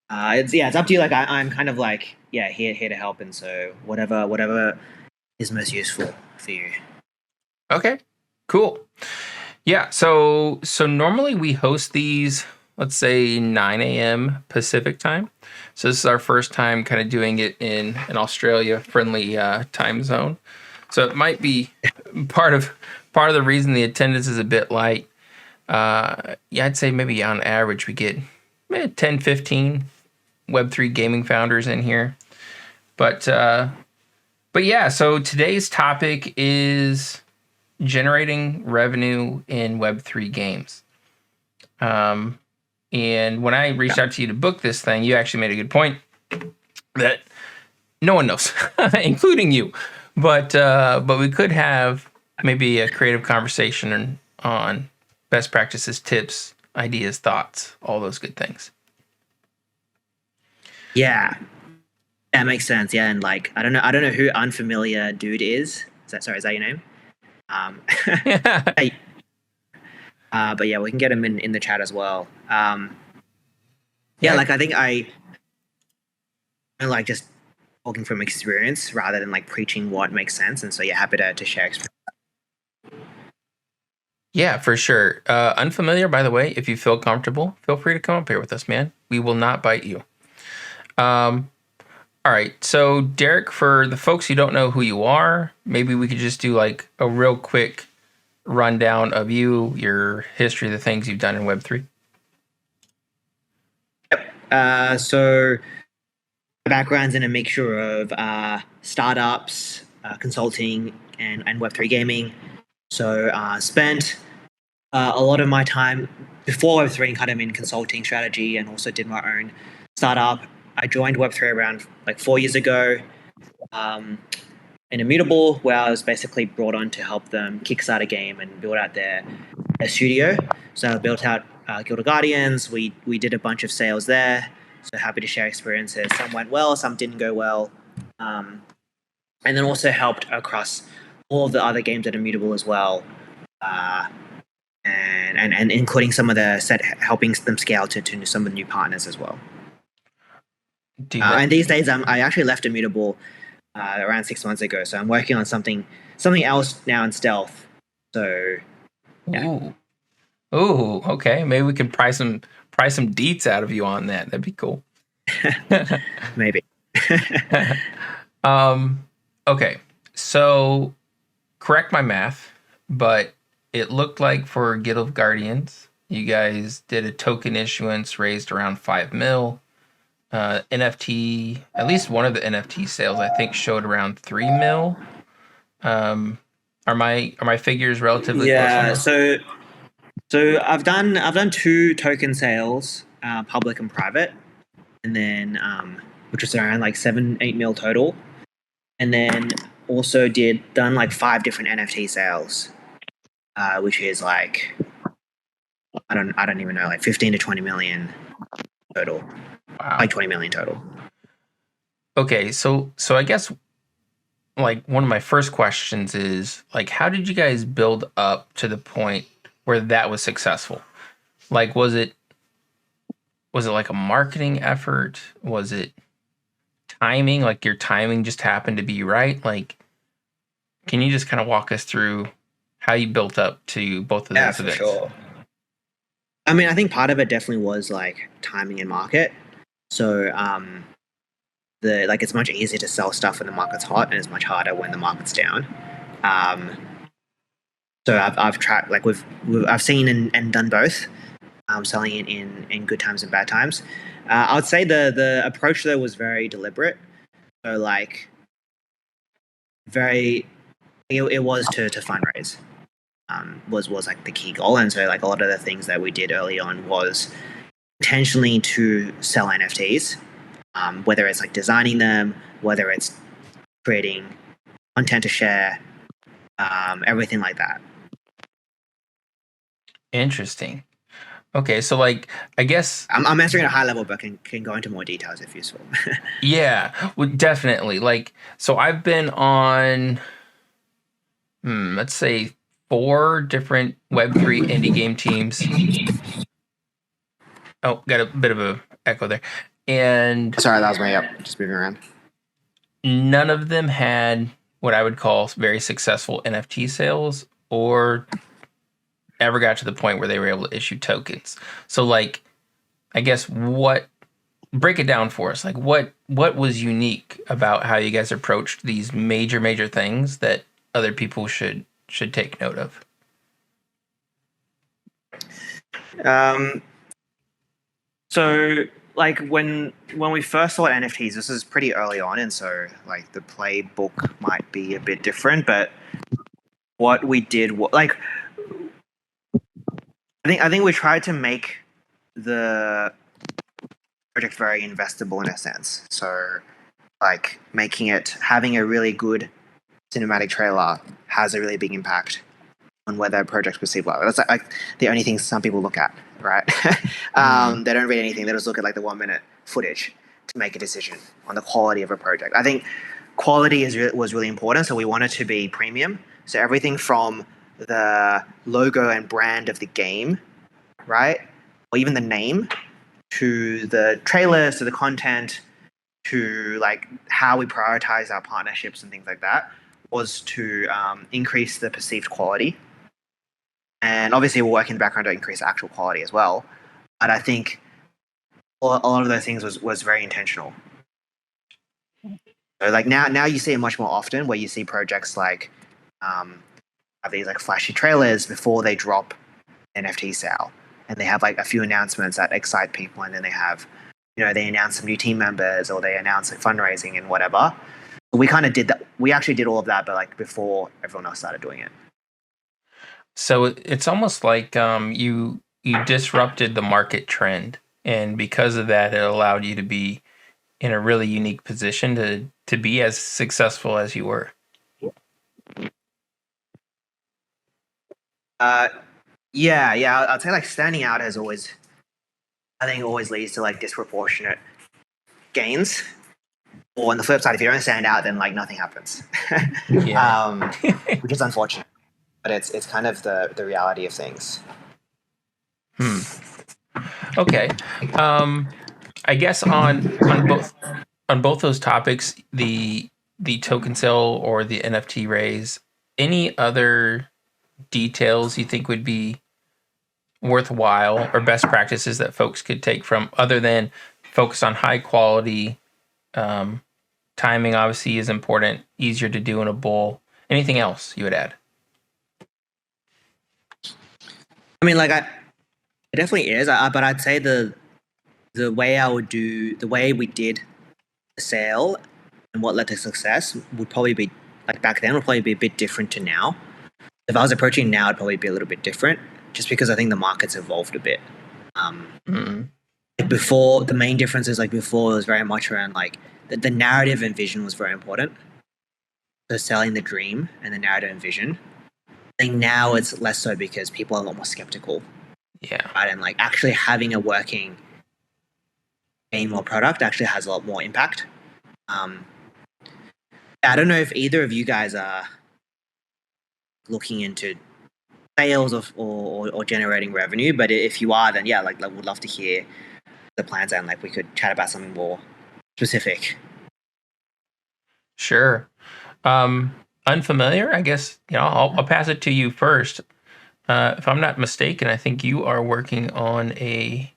It's up to you. Like I'm kind of like here to help, and so whatever is most useful for you. Okay, cool. Yeah, so normally we host these, let's say 9 a.m. Pacific time. So this is our first time kind of doing it in an Australia friendly time zone. So it might be part of the reason the attendance is a bit light. Yeah, I'd say maybe on average we get 10, 15 Web3 gaming founders in here. But yeah, so today's topic is generating revenue in Web3 games. And when I reached out to you to book this thing, you actually made a good point that no one knows, including you. But we could have maybe a creative conversation on best practices, tips, ideas, thoughts, all those good things. Yeah, that makes sense. Yeah, and like I don't know who Unfamiliar Dude is. Is that your name? But yeah, we can get him in the chat as well. Like I think I like just talking from experience rather than like preaching what makes sense, and so happy to share experience. Yeah, for sure. Unfamiliar, by the way, if you feel comfortable, feel free to come up here with us, man. We will not bite you. All right. So, Derek, for the folks who don't know who you are, maybe we could just do like a real quick rundown of you, your history, the things you've done in Web3. Yep. So, my background's in a mixture of startups, consulting, and Web3 gaming. So, spent a lot of my time before Web3 kind of in consulting strategy, and also did my own startup. I joined Web3 around like 4 years ago in Immutable, where I was basically brought on to help them kickstart a game and build out their studio. So I built out Guild of Guardians. We did a bunch of sales there. So happy to share experiences. Some went well, some didn't go well. And then also helped across all of the other games at Immutable as well. And including some of the helping them scale to some of the new partners as well. And these days, I actually left Immutable around 6 months ago, so I'm working on something else now in stealth. So, yeah. Ooh, okay. Maybe we can pry some deets out of you on that. That'd be cool. Maybe. Okay. So, correct my math, but it looked like for Guild of Guardians, you guys did a token issuance, raised around 5 mil. NFT, at least one of the NFT sales, I think, showed around 3 mil. Are my figures relatively close? So I've done 2 token sales, public and private, and then which was around like 7-8 mil total, and then also done like 5 different NFT sales, which is like I don't even know, like 15 to 20 million total. Wow. Like 20 million total. Okay, so I guess like one of my first questions is like, how did you guys build up to the point where that was successful? Like, was it like a marketing effort? Was it timing? Like your timing just happened to be right? Like, can you just kind of walk us through how you built up to both of those events? Sure. I mean, I think part of it definitely was like timing and market. So, it's much easier to sell stuff when the market's hot, and it's much harder when the market's down. So I've tried, like I've seen and done both, selling in good times and bad times. I would say the approach though was very deliberate. So like, it was to fundraise. Was like the key goal, and so like a lot of the things that we did early on was intentionally to sell NFTs, whether it's like designing them, whether it's creating content to share, everything like that. Interesting. Okay, so like I guess I'm answering at a high level, but can go into more details if useful. Yeah, well, definitely. Like, so I've been on, let's say 4 different Web3 indie game teams. Oh, got a bit of a echo there. And sorry, that was me. Just moving around. None of them had what I would call very successful NFT sales or ever got to the point where they were able to issue tokens. So like, I guess break it down for us. Like what was unique about how you guys approached these major things that other people should take note of? So like when we first saw NFTs, this is pretty early on, and so like the playbook might be a bit different, but what we did like I think we tried to make the project very investable in a sense. So like having a really good cinematic trailer has a really big impact on whether a project's perceived well. That's like the only thing some people look at, right? They don't read anything. They just look at like the 1 minute footage to make a decision on the quality of a project. I think quality was really important. So we wanted to be premium. So everything from the logo and brand of the game, right? Or even the name, to the trailers, to the content, to like how we prioritize our partnerships and things like that, was to increase the perceived quality. And obviously we're working in the background to increase actual quality as well. But I think a lot of those things was very intentional. So like now you see it much more often where you see projects like have these like flashy trailers before they drop NFT sale. And they have like a few announcements that excite people, and then they have, they announce some new team members, or they announce like fundraising and whatever. We kind of did that. We actually did all of that, but like before everyone else started doing it. So it's almost like you disrupted the market trend, and because of that, it allowed you to be in a really unique position to be as successful as you were. Yeah. I'd say like standing out has always leads to like disproportionate gains. Or on the flip side, if you don't stand out, then like nothing happens, which is unfortunate. But it's kind of the reality of things. Okay. I guess on both those topics, the token sale or the NFT raise, any other details you think would be worthwhile or best practices that folks could take from, other than focus on high quality? Timing obviously is important, easier to do in a bull. Anything else you would add? I mean, like it definitely is, but I'd say the way we did the sale and what led to success would probably be, like back then, would probably be a bit different to now. If I was approaching now, it'd probably be a little bit different, just because I think the market's evolved a bit. Like before, the main difference is like before it was very much around like the narrative and vision was very important. So selling the dream and the narrative and vision. I think now it's less so because people are a lot more skeptical. Yeah. Right? And like actually having a working game or product actually has a lot more impact. I don't know if either of you guys are looking into sales or generating revenue, but if you are, then yeah, like would love to hear the plans, and like we could chat about something more specific. Sure. Unfamiliar, I guess, I'll pass it to you first. If I'm not mistaken, I think you are working on a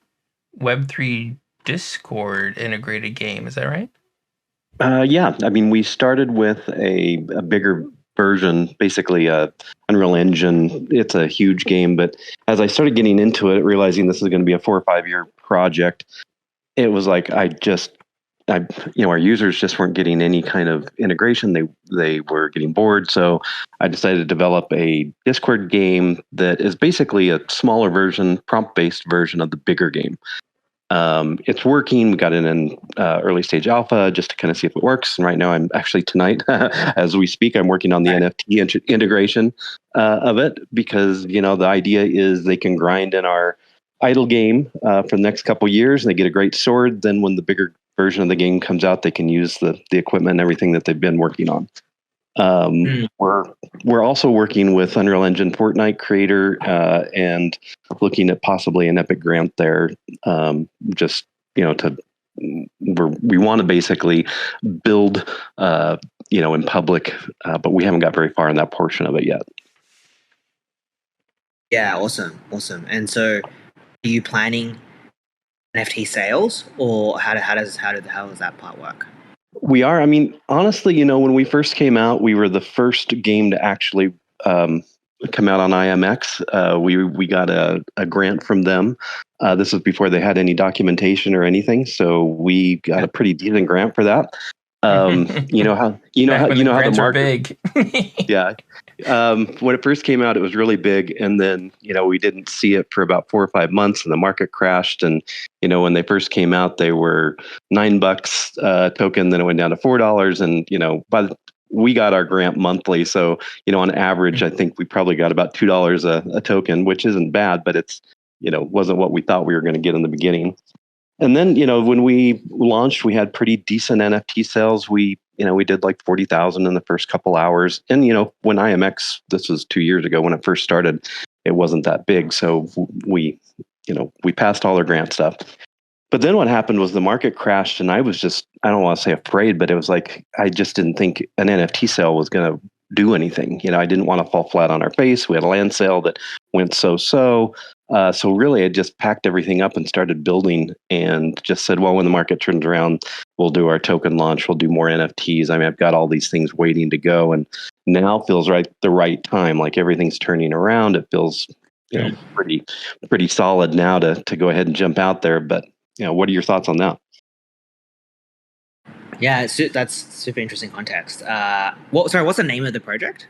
Web3 Discord integrated game. Is that right? Yeah. I mean, we started with a bigger version, basically Unreal Engine. It's a huge game, but as I started getting into it, realizing this is going to be a 4 or 5 year project, it was like our users just weren't getting any kind of integration. They were getting bored. So I decided to develop a Discord game that is basically a smaller version, prompt-based version of the bigger game. It's working. We got it in early stage alpha just to kind of see if it works. And right now, I'm actually tonight, as we speak, I'm working on the NFT integration of it, because the idea is they can grind in our idle game for the next couple of years, and they get a great sword. Then when the bigger version of the game comes out, they can use the equipment and everything that they've been working on. We're also working with Unreal Engine Fortnite creator and looking at possibly an Epic grant there, just to we want to basically build, in public, but we haven't got very far in that portion of it yet. Yeah, awesome. And so, are you planning NFT sales, or how does that part work? We are. I mean, honestly, when we first came out, we were the first game to actually come out on IMX. We got a grant from them. This was before they had any documentation or anything, so we got a pretty decent grant for that. You know how the market big. Yeah. When it first came out, it was really big, and then we didn't see it for about 4 or 5 months, and the market crashed. And when they first came out, they were $9 token, then it went down to $4, and we got our grant monthly, so on average, I think we probably got about $2 a token, which isn't bad, but it's wasn't what we thought we were going to get in the beginning. And then, when we launched, we had pretty decent NFT sales. We did like 40,000 in the first couple hours. And, when IMX, this was 2 years ago when it first started, it wasn't that big. So we passed all our grant stuff. But then what happened was the market crashed, and I was just, I don't want to say afraid, but it was like, I just didn't think an NFT sale was going to do anything. I didn't want to fall flat on our face. We had a land sale that went so. So really, I just packed everything up and started building, and just said, well, when the market turns around, we'll do our token launch. We'll do more NFTs. I mean, I've got all these things waiting to go, and now feels the right time. Like everything's turning around. It feels pretty solid now to go ahead and jump out there. But what are your thoughts on that? Yeah, that's super interesting context. What's the name of the project?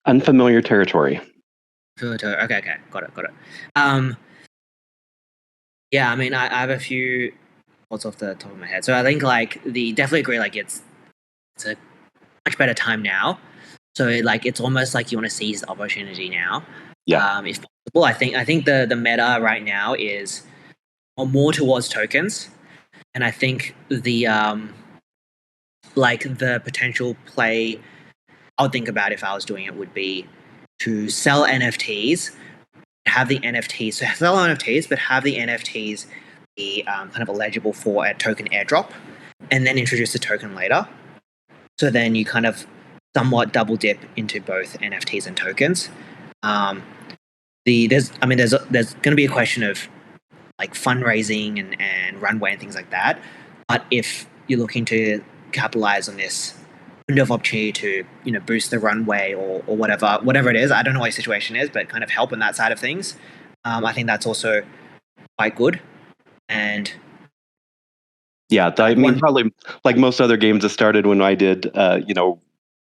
Unfamiliar Territory. Okay, got it. Yeah, I mean, I have a few thoughts off the top of my head. So I think definitely agree. Like it's a much better time now. So it's almost like you want to seize the opportunity now. Yeah. If possible, I think the meta right now is more towards tokens, and I think the potential play I would think about if I was doing it would be to sell NFTs, have the NFTs, so sell NFTs, but have the NFTs be kind of eligible for a token airdrop, and then introduce the token later. So then you kind of somewhat double dip into both NFTs and tokens. There's going to be a question of like fundraising and runway and things like that. But if you're looking to capitalize on this window of opportunity to boost the runway or whatever it is, I don't know what your situation is, but kind of help on that side of things, I think that's also quite good. And yeah, I mean, probably like most other games that started when I did,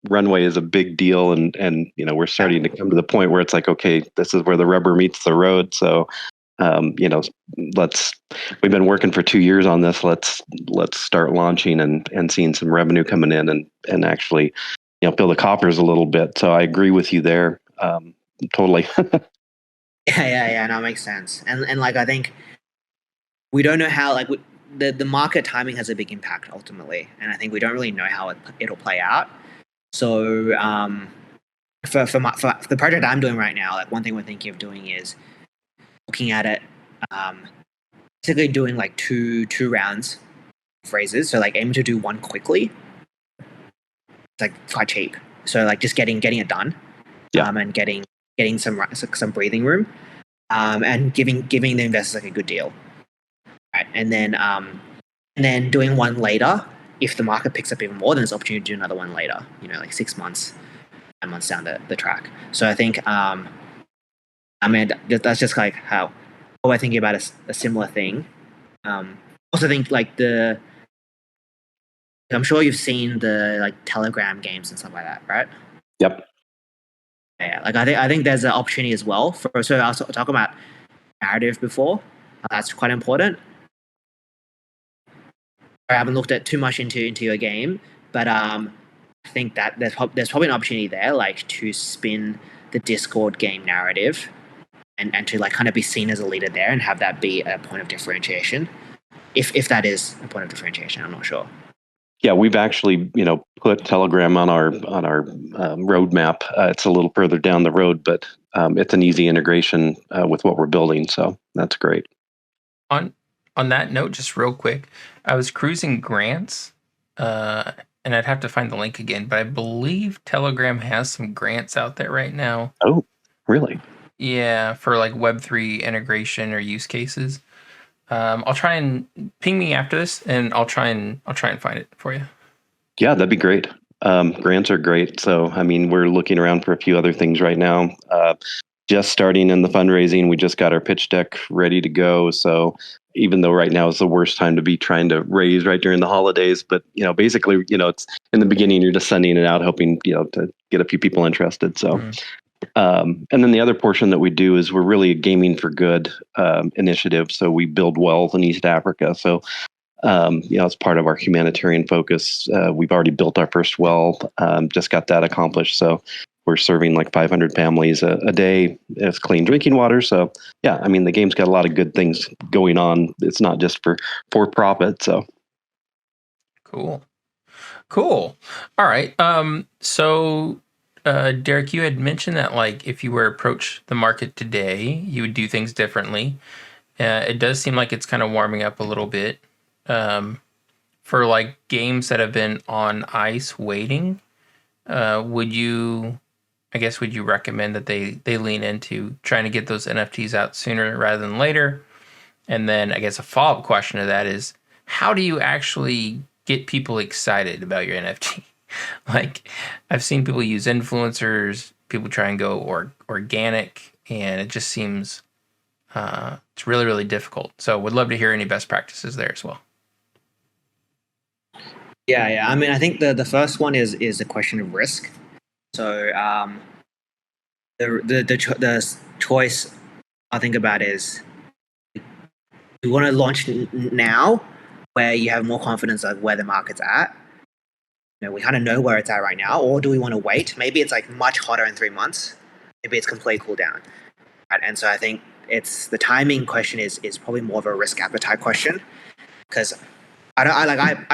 runway is a big deal, and we're starting to come to the point where it's like, okay, this is where the rubber meets the road. So we've been working for 2 years on this. Let's start launching and seeing some revenue coming in and actually, fill the coffers a little bit. So I agree with you there. Totally. Yeah. No, it makes sense. And I think we don't know how the market timing has a big impact ultimately, and I think we don't really know how it'll play out. So for the project I'm doing right now, one thing we're thinking of doing is looking at it, basically doing two rounds of raises. So aiming to do one quickly. It's quite cheap. So just getting it done, and getting some breathing room, and giving the investors a good deal, right? And then doing one later. If the market picks up even more, then there's opportunity to do another one later. 6 months, 9 months down the track. So I think that's just how we're thinking about a similar thing. Also think I'm sure you've seen the Telegram games and stuff like that, right? Yep. Yeah, I think there's an opportunity as well so I was talking about narrative before. That's quite important. I haven't looked at too much into your game, but I think that there's probably an opportunity there, to spin the Discord game narrative, and to kind of be seen as a leader there, and have that be a point of differentiation. If that is a point of differentiation, I'm not sure. Yeah, we've actually put Telegram on our roadmap. It's a little further down the road, but it's an easy integration with what we're building. So that's great. On on that note, just real quick, I was cruising grants, and I'd have to find the link again, but I believe Telegram has some grants out there right now. Oh, really? Yeah, for like Web3 integration or use cases. I'll try and ping me after this, and I'll try and find it for you. Yeah, that'd be great. Grants are great. So, I mean, we're looking around for a few other things right now. Just starting in the fundraising, we just got our pitch deck ready to go. So, even though right now is the worst time to be trying to raise right during the holidays, but basically, it's in the beginning, you're just sending it out, hoping to get a few people interested. So. And then the other portion that we do is we're really a gaming for good initiative. So we build wells in East Africa. So, as part of our humanitarian focus, we've already built our first well, just got that accomplished. So we're serving like 500 families a day as clean drinking water. So, yeah, I mean, the game's got a lot of good things going on. It's not just for profit. So. Cool. All right. So, Derek, you had mentioned that like if you were to approach the market today, you would do things differently. It does seem like it's kind of warming up a little bit. For like games that have been on ice waiting, would you recommend that they lean into trying to get those NFTs out sooner rather than later? And then I guess a follow-up question to that is, how do you actually get people excited about your NFT? Like, I've seen people use influencers, people try and go organic, and it just seems it's really, really difficult. So would love to hear any best practices there as well. Yeah. I mean, I think the first one is a question of risk. So the choice I think about is, you want to launch now where you have more confidence of where the market's at. We kind of know where it's at right now, or do we want to wait? Maybe it's like much hotter in 3 months. Maybe it's complete cool down. Right? And so I think it's the timing question is probably more of a risk appetite question, because I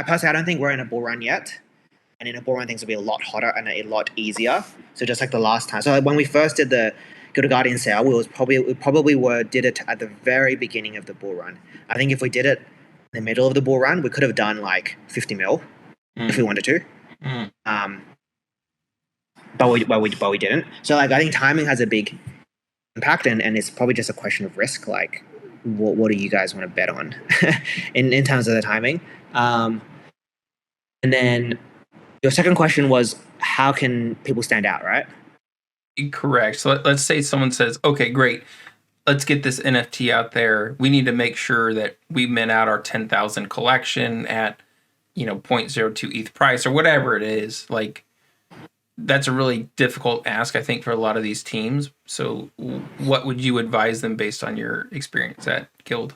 personally, I don't think we're in a bull run yet. And in a bull run, things will be a lot hotter and a lot easier. So just like the last time. So like when we first did the Guild Guardian sale, we probably did it at the very beginning of the bull run. I think if we did it in the middle of the bull run, we could have done like 50 mil if we wanted to. But we didn't. So like I think timing has a big impact, and it's probably just a question of risk. Like, what do you guys want to bet on in terms of the timing? And then your second question was, how can people stand out, right? Correct. So let's say someone says, okay, great, let's get this NFT out there. We need to make sure that we mint out our 10,000 collection at 0.02 ETH price or whatever it is. Like, that's a really difficult ask, I think, for a lot of these teams. So what would you advise them based on your experience at Guild?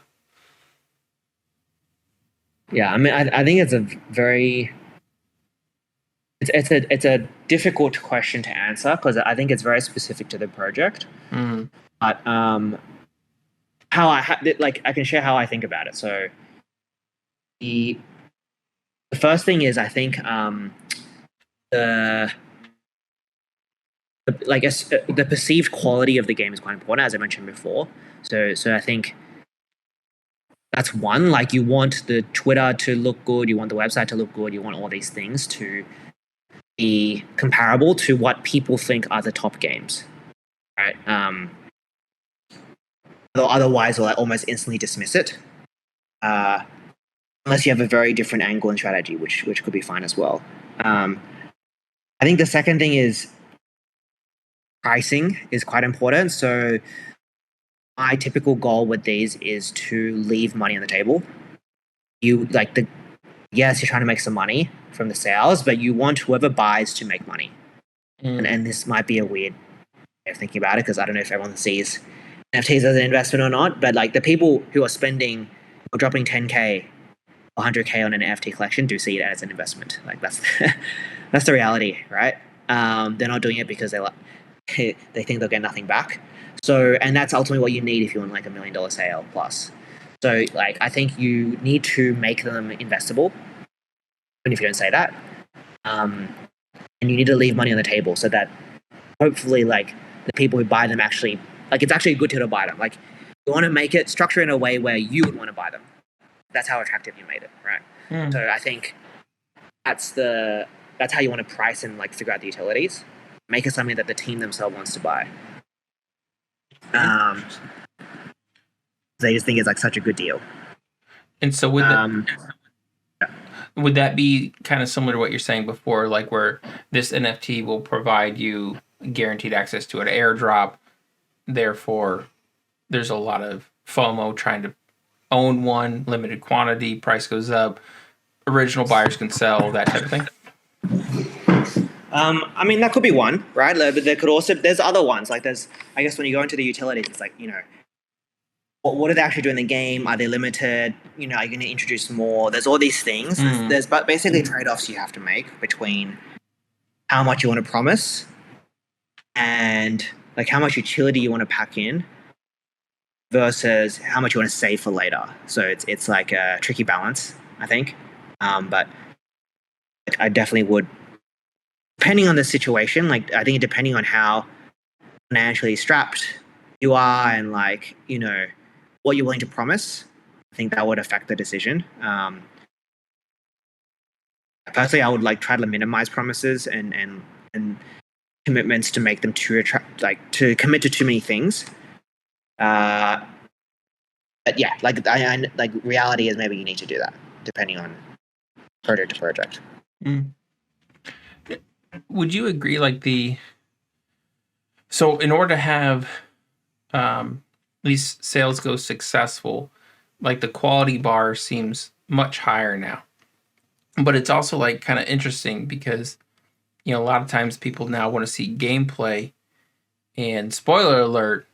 Yeah, I mean, I think it's a very it's a difficult question to answer, because I think it's very specific to the project. But how I can share how I think about it. So the first thing is, I think the perceived quality of the game is quite important, as I mentioned before. So I think that's one. Like, you want the Twitter to look good, you want the website to look good, you want all these things to be comparable to what people think are the top games, right? Otherwise, we'll almost instantly dismiss it, unless you have a very different angle and strategy, which could be fine as well. I think the second thing is pricing is quite important. So my typical goal with these is to leave money on the table. Yes, you're trying to make some money from the sales, but you want whoever buys to make money. And this might be a weird way of thinking about it, because I don't know if everyone sees NFTs as an investment or not, but like the people who are spending or dropping 10K or 100K on an NFT collection do see it as an investment. Like, that's that's the reality, right? They're not doing it because they think they'll get nothing back. So, and that's ultimately what you need if you want like $1 million sale plus. So like, I think you need to make them investable, even if you don't say that. And you need to leave money on the table so that hopefully like the people who buy them actually, like, it's actually a good deal to buy them. Like, you want to make it structure in a way where you would want to buy them. that's how attractive you made it, right? Mm. So I think that's how you want to price and like figure out the utilities. Make it something that the team themselves wants to buy. They just think it's like such a good deal. And so would that be kind of similar to what you're saying before, like where this NFT will provide you guaranteed access to an airdrop, therefore there's a lot of FOMO trying to own one, limited quantity, price goes up, original buyers can sell, that type of thing? I mean, that could be one, right? But there could also, there's other ones. Like I guess when you go into the utilities, it's like, what do they actually do in the game? Are they limited? Are you going to introduce more? There's all these things. There's but basically trade-offs you have to make between how much you want to promise and like how much utility you want to pack in versus how much you want to save for later. So it's like a tricky balance, I think. But I definitely would, depending on the situation, like I think depending on how financially strapped you are and like, what you're willing to promise, I think that would affect the decision. Personally, I would like try to minimize promises and commitments to make them too to commit to too many things. But yeah, like like reality is maybe you need to do that depending on project to project. Would you agree so in order to have these sales go successful, like the quality bar seems much higher now, but it's also like kind of interesting because a lot of times people now want to see gameplay, and spoiler alert,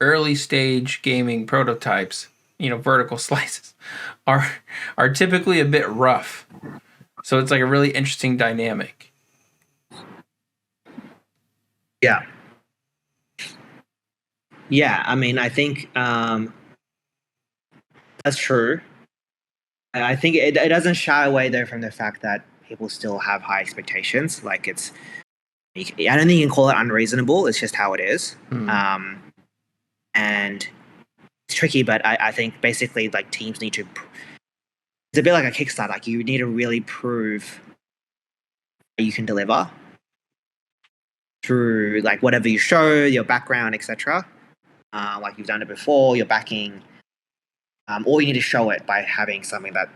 early stage gaming prototypes, vertical slices are typically a bit rough, so it's like a really interesting dynamic. Yeah, I mean, I think that's true. I think it doesn't shy away though from the fact that people still have high expectations. Like I don't think you can call it unreasonable. It's just how it is. And it's tricky, but I think basically like teams need to. It's a bit like a Kickstarter. Like you need to really prove that you can deliver through like whatever you show, your background, etc. Like you've done it before, you're backing, or you need to show it by having something that,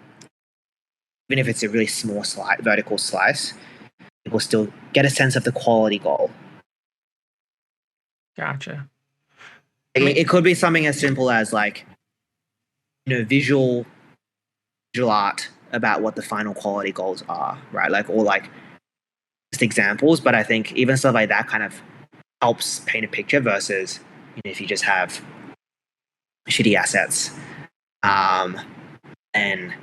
even if it's a really small vertical slice, it will still get a sense of the quality goal. Gotcha. It could be something as simple as like, visual art about what the final quality goals are, right? Like, or like just examples. But I think even stuff like that kind of helps paint a picture versus if you just have shitty assets, and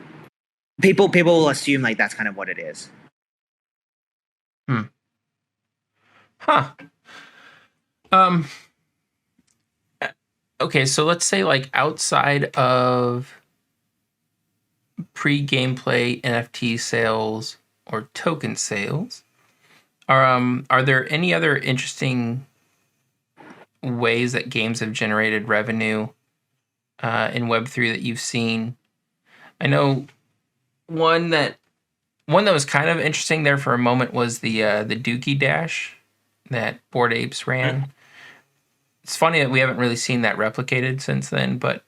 people will assume like that's kind of what it is. Okay, so let's say like outside of pre-gameplay NFT sales or token sales, are there any other interesting ways that games have generated revenue in Web3 that you've seen? I know one that was kind of interesting there for a moment was the Dookie Dash that Bored Apes ran. It's funny that we haven't really seen that replicated since then, but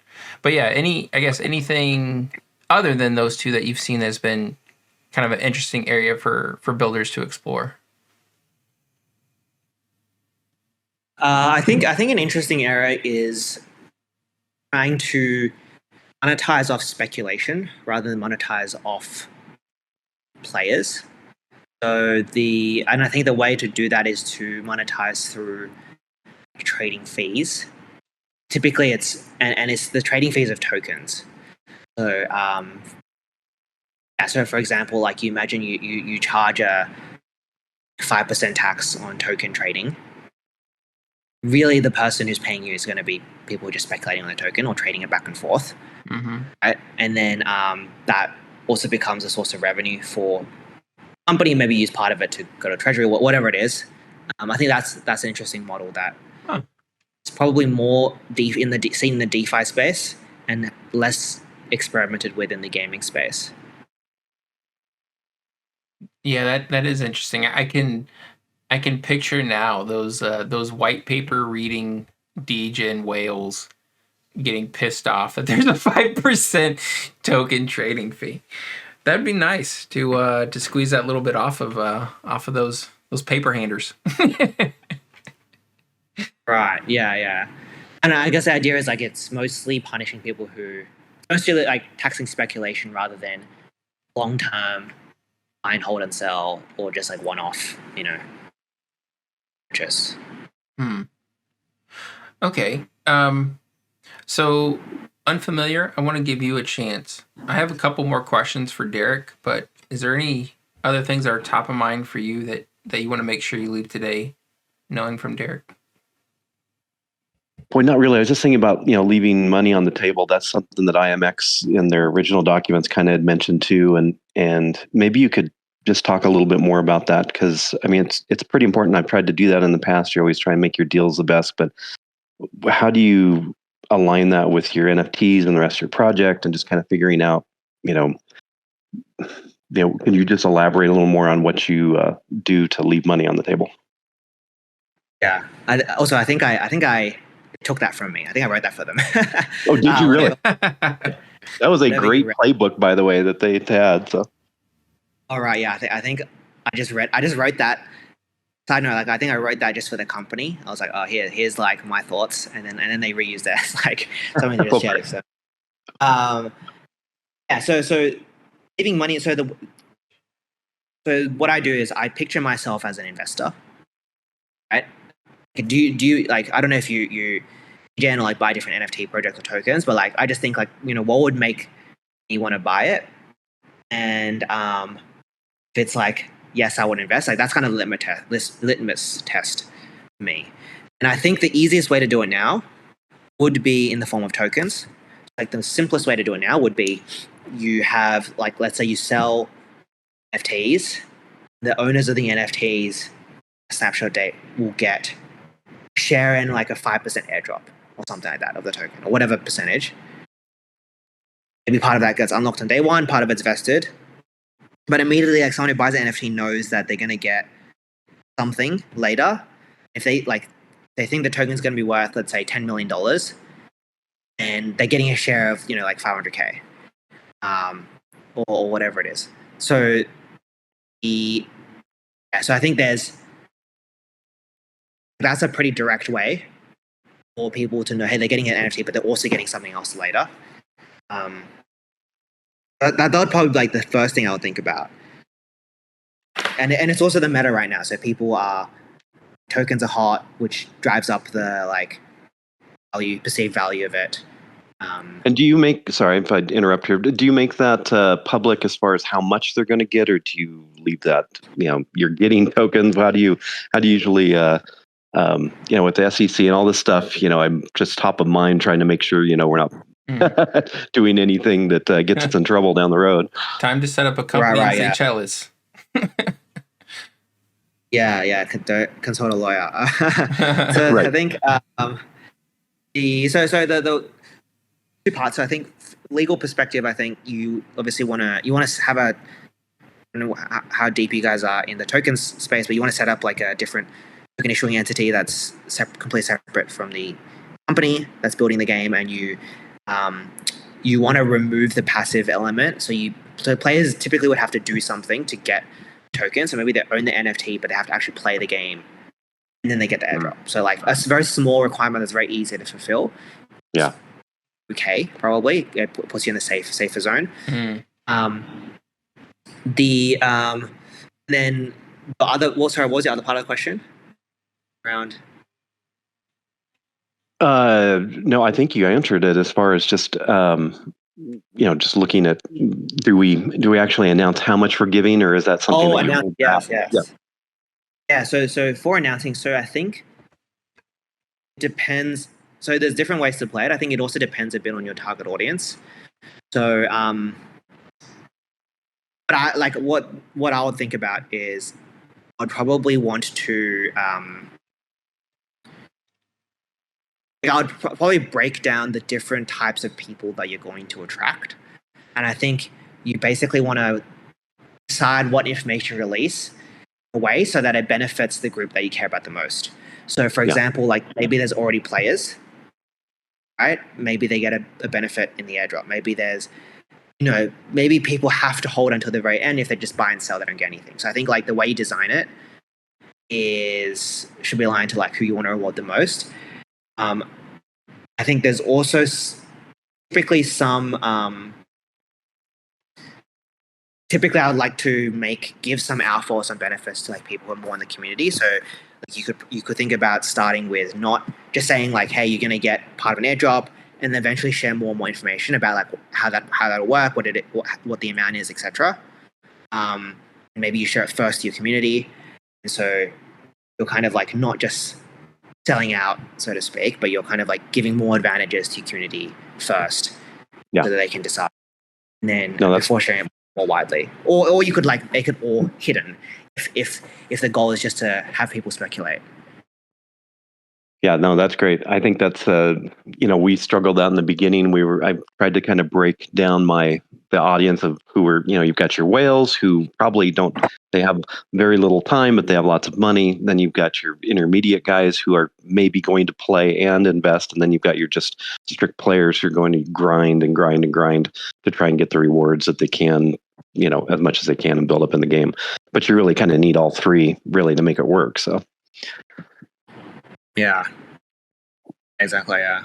yeah, anything other than those two that you've seen has been kind of an interesting area for builders to explore. I think an interesting area is trying to monetize off speculation rather than monetize off players. So and I think the way to do that is to monetize through trading fees. Typically, it's the trading fees of tokens. So, so for example, like you imagine you charge a 5% tax on token trading. Really, the person who's paying you is going to be people who are just speculating on the token or trading it back and forth. Right? And then that also becomes a source of revenue for company. Maybe use part of it to go to treasury, whatever it is. I think that's an interesting model that it's probably more deep in the DeFi space and less experimented with in the gaming space. Yeah, that is interesting. I can picture now those white paper reading degen whales getting pissed off that there's a 5% token trading fee. That'd be nice to squeeze that little bit off of those paper handers. Right. Yeah. And I guess the idea is like it's mostly punishing people who mostly like taxing speculation rather than long term buy and hold and sell or just like one off, purchase. Okay. So Unfamiliar, I want to give you a chance. I have a couple more questions for Derek, but is there any other things that are top of mind for you that you want to make sure you leave today knowing from Derek? Boy, not really. I was just thinking about, leaving money on the table. That's something that IMX in their original documents kind of had mentioned too. And maybe you could just talk a little bit more about that, because I mean, it's pretty important. I've tried to do that in the past. You always try and make your deals the best, but how do you align that with your NFTs and the rest of your project, and just kind of figuring out, can you just elaborate a little more on what you do to leave money on the table? Yeah. I think I took that from me. I think I wrote that for them. Oh, did you really? That was a great playbook, by the way, that they had. So. All right. Yeah. I think I just wrote that. Side note, like I think I wrote that just for the company. I was like, oh, here's like my thoughts, and then they reused it as like something they just shared. So, yeah. So giving money. So what I do is I picture myself as an investor, right? Do you like, I don't know if you again like buy different NFT projects or tokens, but like I just think like, what would make me want to buy it, and if it's like, yes, I would invest, like that's kind of litmus test for me. And I think the easiest way to do it now would be in the form of tokens. Like the simplest way to do it now would be you have like, let's say you sell NFTs, the owners of the NFTs snapshot date will get share in like a 5% airdrop or something like that of the token, or whatever percentage. Maybe part of that gets unlocked on day one, part of it's vested. But immediately, like someone who buys an NFT knows that they're going to get something later. If they think the token's going to be worth, let's say, $10 million, and they're getting a share of, like 500K, or whatever it is. So so I think that's a pretty direct way for people to know, hey, they're getting an NFT, but they're also getting something else later. That would probably be like the first thing I would think about. And it's also the meta right now. So tokens are hot, which drives up the like perceived value of it. And do you make, sorry if I interrupt here, do you make that public as far as how much they're going to get, or do you leave that, you're getting tokens? How do you usually, with the SEC and all this stuff, I'm just top of mind trying to make sure, we're not doing anything that gets us in trouble down the road. Time to set up a company in St. Charles. Yeah, consult a lawyer. So right. I think the two parts. So I think legal perspective, I think you obviously want to have I don't know how deep you guys are in the tokens space, but you want to set up like a different token issuing entity that's completely separate from the company that's building the game, and you want to remove the passive element. So players typically would have to do something to get tokens. So maybe they own the NFT, but they have to actually play the game, and then they get the airdrop. So like a very small requirement that's very easy to fulfill. Yeah. Okay, probably it puts you in the safer zone. Then the other. What was the other part of the question? Around. No, I think you answered it as far as just just looking at, do we actually announce how much we're giving, or is that something that you hold back? Yes. Yeah. So for announcing, so I think it depends. So there's different ways to play it. I think it also depends a bit on your target audience. So but I like what I would think about is I'd probably want to I would probably break down the different types of people that you're going to attract. And I think you basically want to decide what information you release away so that it benefits the group that you care about the most. So for example, like maybe there's already players, right? Maybe they get a benefit in the airdrop. Maybe there's, maybe people have to hold until the very end. If they just buy and sell, they don't get anything. So I think like the way you design it should be aligned to like who you want to reward the most. I think there's also typically typically I would like to give some alpha or some benefits to like people who are more in the community. So like you could think about starting with not just saying like, hey, you're going to get part of an airdrop, and then eventually share more and more information about like how that'll work, what the amount is, etc. Maybe you share it first to your community, and so you're kind of like not just selling out, so to speak, but you're kind of like giving more advantages to your community first, so that they can decide, and then before sharing it more widely, or you could like make it all hidden if the goal is just to have people speculate. Yeah, no, that's great. I think that's we struggled out in the beginning. I tried to kind of break down the audience of who were, you've got your whales who probably they have very little time, but they have lots of money. Then you've got your intermediate guys who are maybe going to play and invest. And then you've got your just strict players who are going to grind and grind and grind to try and get the rewards that they can, as much as they can and build up in the game. But you really kind of need all three really to make it work. So. Yeah. Exactly. Yeah.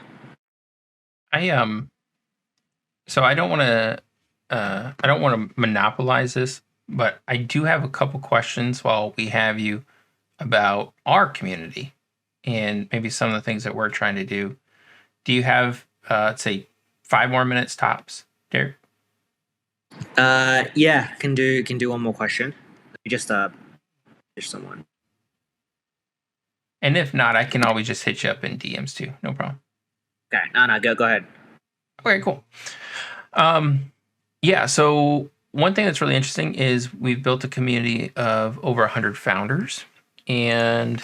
So I don't want to monopolize this, but I do have a couple questions while we have you about our community and maybe some of the things that we're trying to do. Do you have, let's say, 5 more minutes tops, Derek? Yeah, can do one more question. Let me just fish someone. And if not, I can always just hit you up in DMs too. No problem. Okay. No, go ahead. Okay, cool. Yeah, so one thing that's really interesting is we've built a community of over 100 founders, and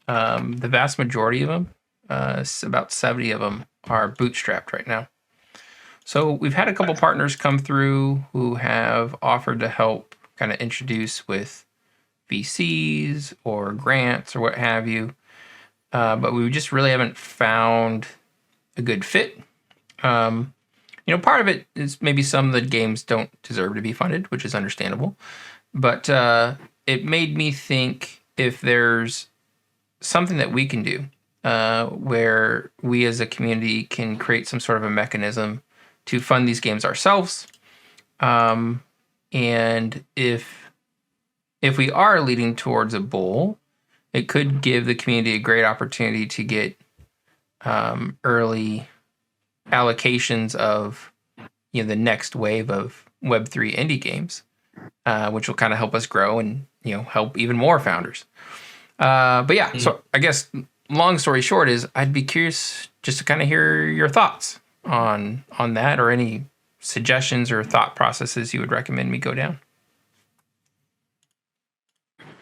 the vast majority of them, about 70 of them, are bootstrapped right now. So we've had a couple partners come through who have offered to help kind of introduce with VCs or grants or what have you. But we just really haven't found a good fit. Part of it is maybe some of the games don't deserve to be funded, which is understandable. But it made me think if there's something that we can do where we as a community can create some sort of a mechanism to fund these games ourselves. And if we are leading towards a bull, it could give the community a great opportunity to get early allocations of the next wave of Web3 indie games, which will kind of help us grow and help even more founders. But yeah, so I guess long story short is I'd be curious just to kind of hear your thoughts on that, or any suggestions or thought processes you would recommend me go down.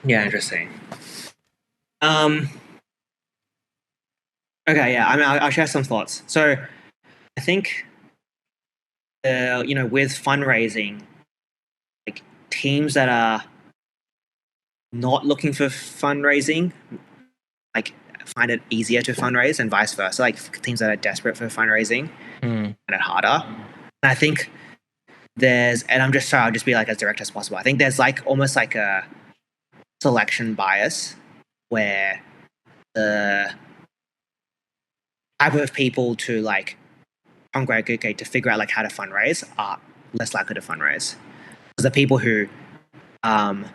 Yeah, interesting. Okay, yeah. I mean, I'll share some thoughts. So, I think, with fundraising, like teams that are not looking for fundraising, like find it easier to fundraise, and vice versa. Like teams that are desperate for fundraising, find it harder. And I think I'll just be like as direct as possible. I think there's like almost like a selection bias where the type of people to like congregate to figure out like how to fundraise are less likely to fundraise. Because the people who can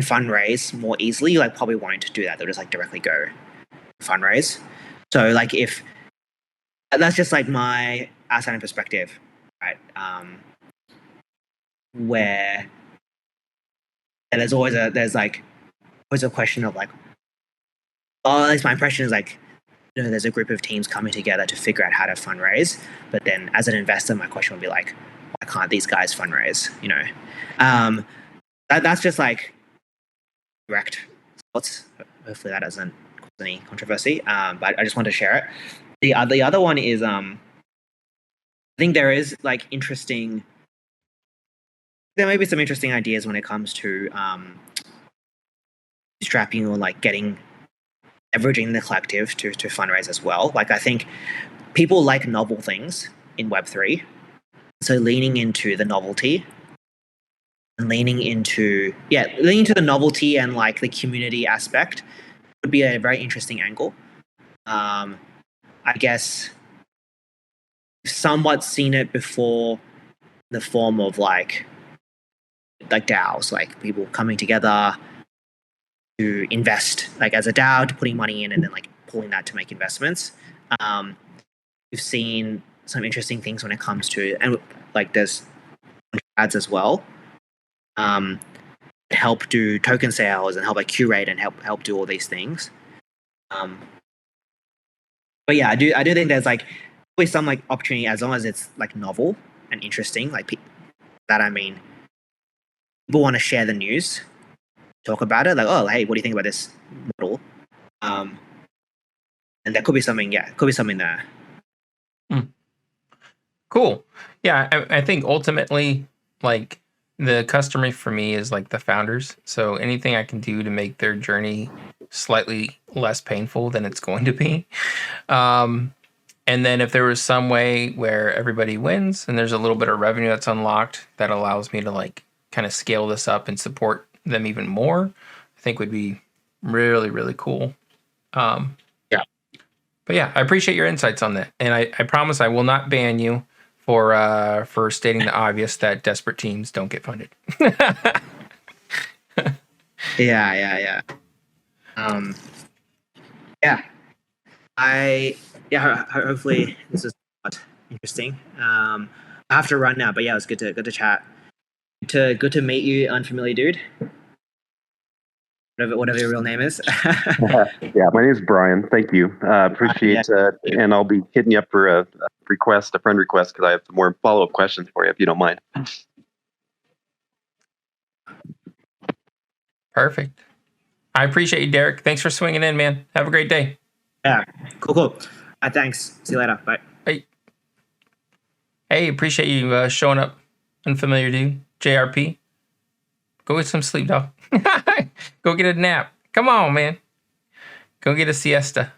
fundraise more easily, like probably won't do that. They'll just like directly go fundraise. So like if that's just like my outside perspective, right? Where there's always a question of like, at least my impression is like, there's a group of teams coming together to figure out how to fundraise. But then as an investor, my question would be like, why can't these guys fundraise? That's just like direct thoughts. Hopefully that doesn't cause any controversy, but I just want to share it. The other one is I think there is like there may be some interesting ideas when it comes to strapping or like leveraging the collective to fundraise as well. Like I think people like novel things in Web3, so leaning into the novelty and leaning into the novelty and like the community aspect would be a very interesting angle. I guess somewhat seen it before in the form of like DAOs, like people coming together to invest, like as a DAO, to putting money in and then like pulling that to make investments. We've seen some interesting things when it comes to, and like there's ads as well, help do token sales and help like curate and help do all these things. But yeah, I do think there's like always some like opportunity as long as it's like novel and interesting. Like that, I mean, people want to share the news, talk about it. Like, oh, hey, what do you think about this model? And there could be something. Yeah, could be something there. Cool. Yeah, I think ultimately, like the customer for me is like the founders. So anything I can do to make their journey slightly less painful than it's going to be. And then if there was some way where everybody wins and there's a little bit of revenue that's unlocked that allows me to like kind of scale this up and support them even more, I think would be really, really cool. Yeah. But yeah, I appreciate your insights on that. And I promise I will not ban you for stating the obvious that desperate teams don't get funded. Yeah. Hopefully this is interesting. I have to run now, but yeah, it was good to chat. Good to meet you, unfamiliar dude. Whatever your real name is. Yeah, my name is Brian. Thank you. Appreciate and I'll be hitting you up for a friend request, because I have some more follow-up questions for you, if you don't mind. Perfect. I appreciate you, Derek. Thanks for swinging in, man. Have a great day. Yeah, cool. Thanks. See you later. Bye. Hey, appreciate you showing up, unfamiliar dude. JRP. Go get some sleep, dog. Go get a nap. Come on, man. Go get a siesta.